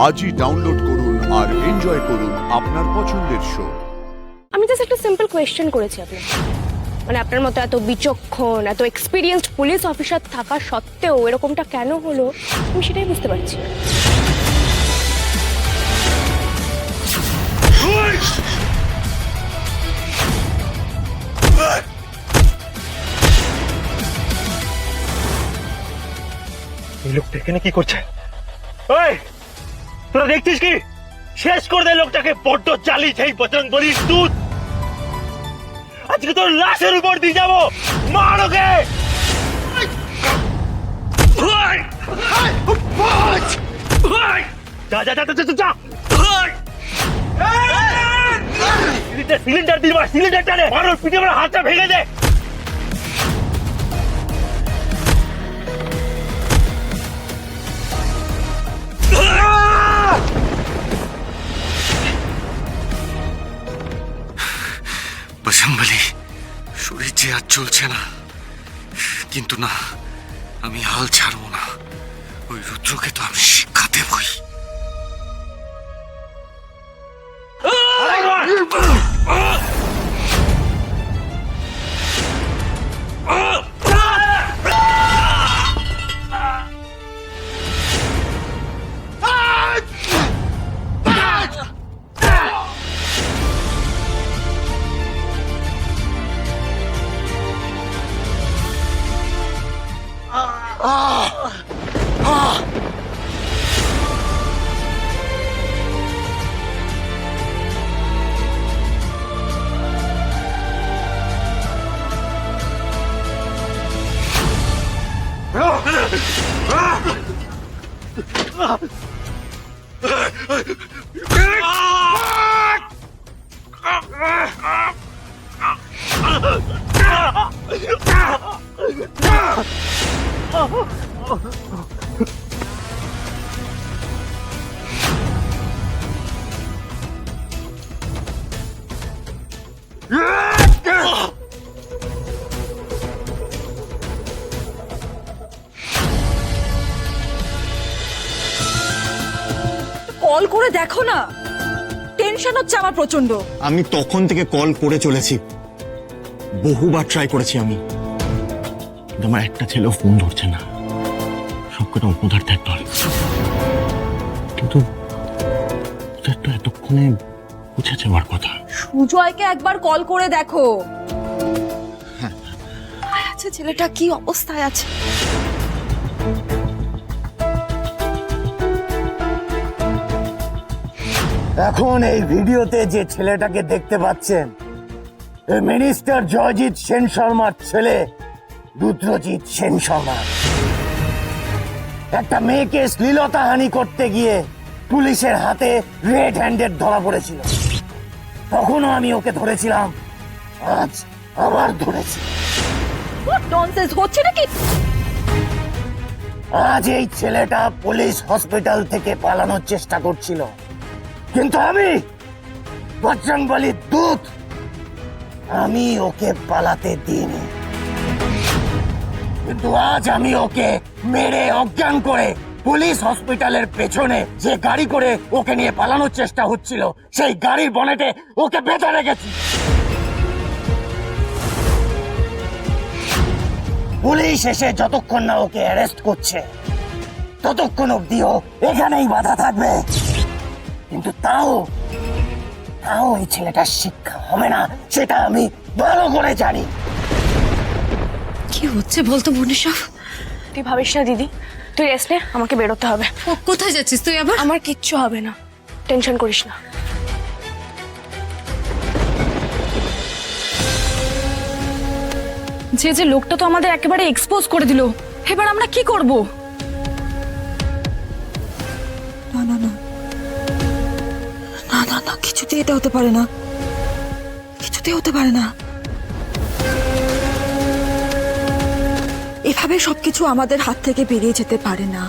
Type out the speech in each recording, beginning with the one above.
আজই ডাউনলোড করুন আর এনজয় করুন আপনার পছন্দের শো। আমি জাস্ট একটা সিম্পল কোয়েশ্চেন করেছি আপনাকে, মানে আপনার মতো এত বিচক্ষণ এত এক্সপিরিয়েন্সড পুলিশ অফিসার থাকা সত্ত্বেও এরকমটা কেন হলো আমি সেটাই বুঝতে পারছি না। এই লোকটা এখানে কি করছে? ওই তোরা দেখছিস কি? শেষ করে দে লোকটাকে, বড্ড চালিস এই বজরং বলির দুধ। আজকে তোর লাশের উপর দিয়ে যাবো, মার ওকে। যা যা যা যা যা। সিলিন্ডার দিবা, সিলিন্ডারটা নে, মারোর পিঠে আমার হাতটা ভেঙে দে। বজরংবলী, শরীর যে আর চলছে না, কিন্তু না, আমি হাল ছাড়বো না। ওই রুদ্রকে তো আমি শিক্ষা দেবই। কল করে দেখো না, টেনশন হচ্ছে আমার প্রচন্ড। আমি তখন থেকে কল করে চলেছি, বহুবার ট্রাই করেছি আমি, কিন্তু আমার একটা ছেলেও ফোন ধরছে না, সবকটা অপদার্থের দল। কিন্তু ওদের তো এতক্ষণে বুঝেছে আমার কথা। সুজয়কে একবার কল করে দেখো। আচ্ছা, ছেলেটা কি অবস্থায় আছে? এখন এই ভিডিওতে যে ছেলেটাকে দেখতে পাচ্ছেন, এই মিনিস্টার জয়জিৎ সেন শর্মার ছেলে রুদ্রজিৎ সেন শর্মা। একটা মেয়েকে শ্লীলতাহানি করতে গিয়ে পুলিশের হাতে রেড হ্যান্ডেড ধরা পড়েছিল। তখনও আমি ওকে ধরেছিলাম, আজ আবার ধরেছি। হোয়াট ননসেন্স হচ্ছে নাকি? আজ এই ছেলেটা পুলিশ হসপিটাল থেকে পালানোর চেষ্টা করছিল, কিন্তু আমি বজরংবলীর দূত, আমি ওকে পালাতে দিইনি। কিন্তু আজ আমি ওকে মেরে অজ্ঞান করে পুলিশ হসপিটালের পেছনে যে গাড়ি করে ওকে নিয়ে পালানোর চেষ্টা হচ্ছিল, সেই গাড়ির বনেটে ওকে বেঁধে রেখেছি। পুলিশ এসে যতক্ষণ না ওকে অ্যারেস্ট করছে, ততক্ষণ অব্দি ও এখানেই বাধা থাকবে। কিন্তু তাও এই ছেলেটার শিক্ষা হবে না, সেটা আমি ভালো করে জানি। কি হচ্ছে বলতো মনীষা? তুই ভাবিস না দিদি, তুই রেস্ট নে, আমাকে বেরোতে হবে। কোথায় যাচ্ছিস তুই আবার? আমার কিচ্ছু হবে না, টেনশন করিস না। যে লোকটা তো আমাদের একেবারে এক্সপোজ করে দিল, এবার আমরা কি করব? না না না না না না, কিছুতেই এটা হতে পারে না, কিছুতেই হতে পারে না। এভাবে সবকিছু আমাদের হাত থেকে বেরিয়ে যেতে পারে না,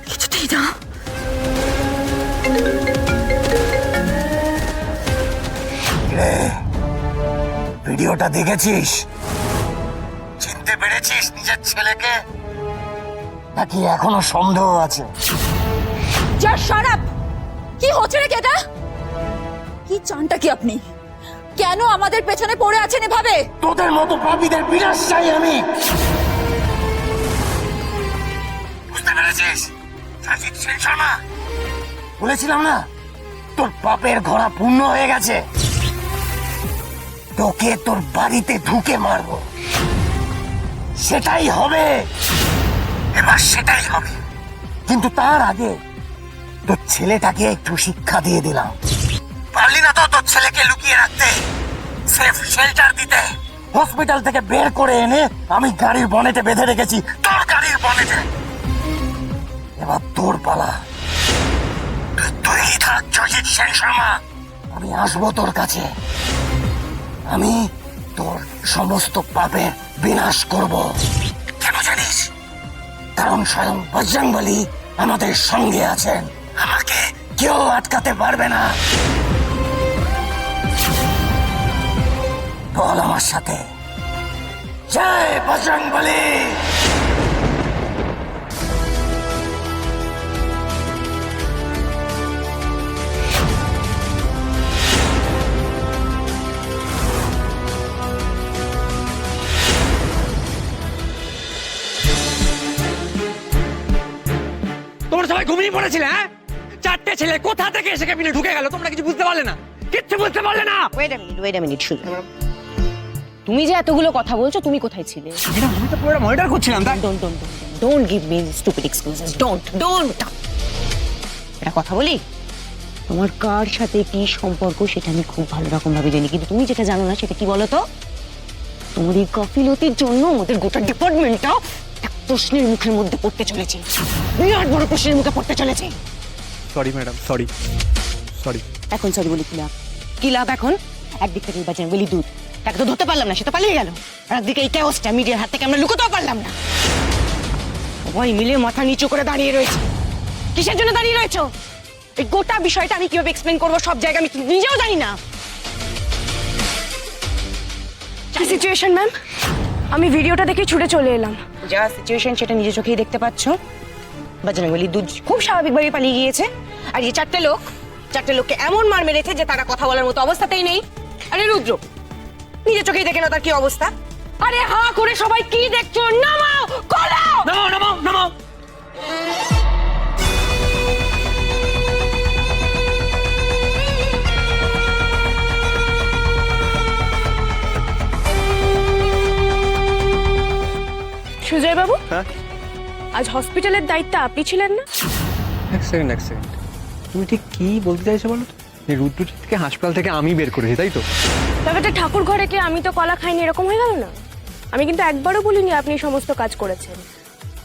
কিছুতেই না। ভিডিওটা দেখেছিস? চিনতে পেরেছিস নিজের ছেলেকে, নাকি এখনো সন্দেহ আছে? Just shut up. কি হচ্ছে রে এটা? কি চানটা কি আপনি? কেন আমাদের পেছনে পড়ে আছেন এভাবে? তোদের মতো পাপীদের বিনাশ চাই আমি। বুঝতে পেরেছিস সাজিদ সেন শর্মা? বলেছিলাম না তোর পাপের ঘোড়া পূর্ণ হয়ে গেছে। তোকে তোর বাড়িতে ঢুকে মারবো, সেটাই হবে। এবার সেটাই হবে, কিন্তু তার আগে তোর ছেলেটাকে একটু শিক্ষা দিয়ে দিলাম। পারলি না তো তোর ছেলেকে লুকিয়ে রাখতে, সেফ শেল্টার দিতে? হসপিটাল থেকে বের করে এনে আমি গাড়ির বনেটে বেঁধে রেখেছি, তোর গাড়ির বনেটে। এবার তোর পালা। তুই তৈরি থাক জজিত সেন শর্মা, আমি আসবো তোর কাছে। আমি তোর সমস্ত পাপের বিনাশ করব। কেন জানিস? কারণ স্বয়ং বজরংবলী আমাদের সঙ্গে আছেন, আমাকে কেউ আটকাতে পারবে না। বল আমার সাথে, জয় বজরংবলী। তোমরা সবাই ঘুমিয়ে পড়েছিলে? হ্যাঁ, চারটে ছেলে কোথা থেকে এসে ক্যাবিনে ঢুকে গেল, তোমরা কিছু বুঝতে পারলে না? কিচ্ছু বুঝতে পারলে না? ওয়েট আ মিনিট শুধু। তুমি যে এতগুলো কথা বলছো, তুমি কোথায় ছিলে? এটা আমি তো পুরো মনিটর করছিলাম। তাই don't give me stupid excuses. Don't. একটা কথা বলি, তোমার কার সাথে কি সম্পর্ক সেটা আমি খুব ভালো রকম ভাবে জানি, কিন্তু তুমি যেটা জানো না সেটা কি বলো তো? তোমার এই গাফিলতির জন্য আমাদের গোটা ডিপার্টমেন্টটা এক প্রশ্নের মুখের মধ্যে পড়তে চলেছে, বিরাট বড় প্রশ্নের মুখে পড়তে চলেছে। Sorry madam, sorry. এখন সরি বলি কি লাভ এখন? একদিক থেকে বাঁচান বলি দুধ, তাকে তো ধরতে পারলাম না, সে তো পালিয়ে গেল। আর একদিকে এই ক্যাওসটা মিডিয়ার হাত থেকে আমরা লুকোতেও পারলাম না। সবাই মিলে মাথা নিচু করে দাঁড়িয়ে রয়েছে। কিসের জন্য দাঁড়িয়ে রয়েছো? এই গোটা বিষয়টা আমি কিভাবে এক্সপ্লেন করবো সব জায়গায় আমি নিজেও জানি না। কি সিচুয়েশন ম্যাম? আমি ভিডিওটা দেখে ছুটে চলে এলাম। যা সিচুয়েশন সেটা নিজে চোখেই দেখতে পাচ্ছ। বজরংবলী দুধ খুব স্বাভাবিকভাবে পালিয়ে গিয়েছে, আর এই চারটে লোককে এমন মার মেরেছে যে তারা কথা বলার মতো অবস্থাতেই নেই। আরে রুদ্র, নিজে চোখেই দেখে না তার কি অবস্থা। আরে হা করে সবাই কি দেখছো? নামাও, খোলো। নামাও। সুজয় বাবু, আজ হসপিটালের দায়িত্বে আপনি ছিলেন না? এক সেকেন্ড। তুমি ঠিক কি বলতে চাইছো বলো তো? এই রুদ্রজিৎকে হাসপাতাল থেকে আমি বের করেছি, তাই তো? ব্যাপারটা ঠাকুর ঘরে কে আমি তো কলা খাইনি এরকম হয়ে গেল না? আমি কিন্তু একবারও বলিনি আপনি সমস্ত কাজ করেছেন।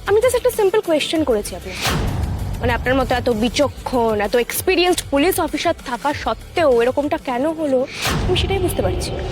আমি জাস্ট একটা সিম্পল কোয়েশ্চেন করেছি আপনাকে। মানে আপনার মতো এত বিচক্ষণ, এত এক্সপিরিয়েন্সড পুলিশ অফিসার থাকা সত্ত্বেও এরকমটা কেন হলো আমি সেটাই বুঝতে পারছি না।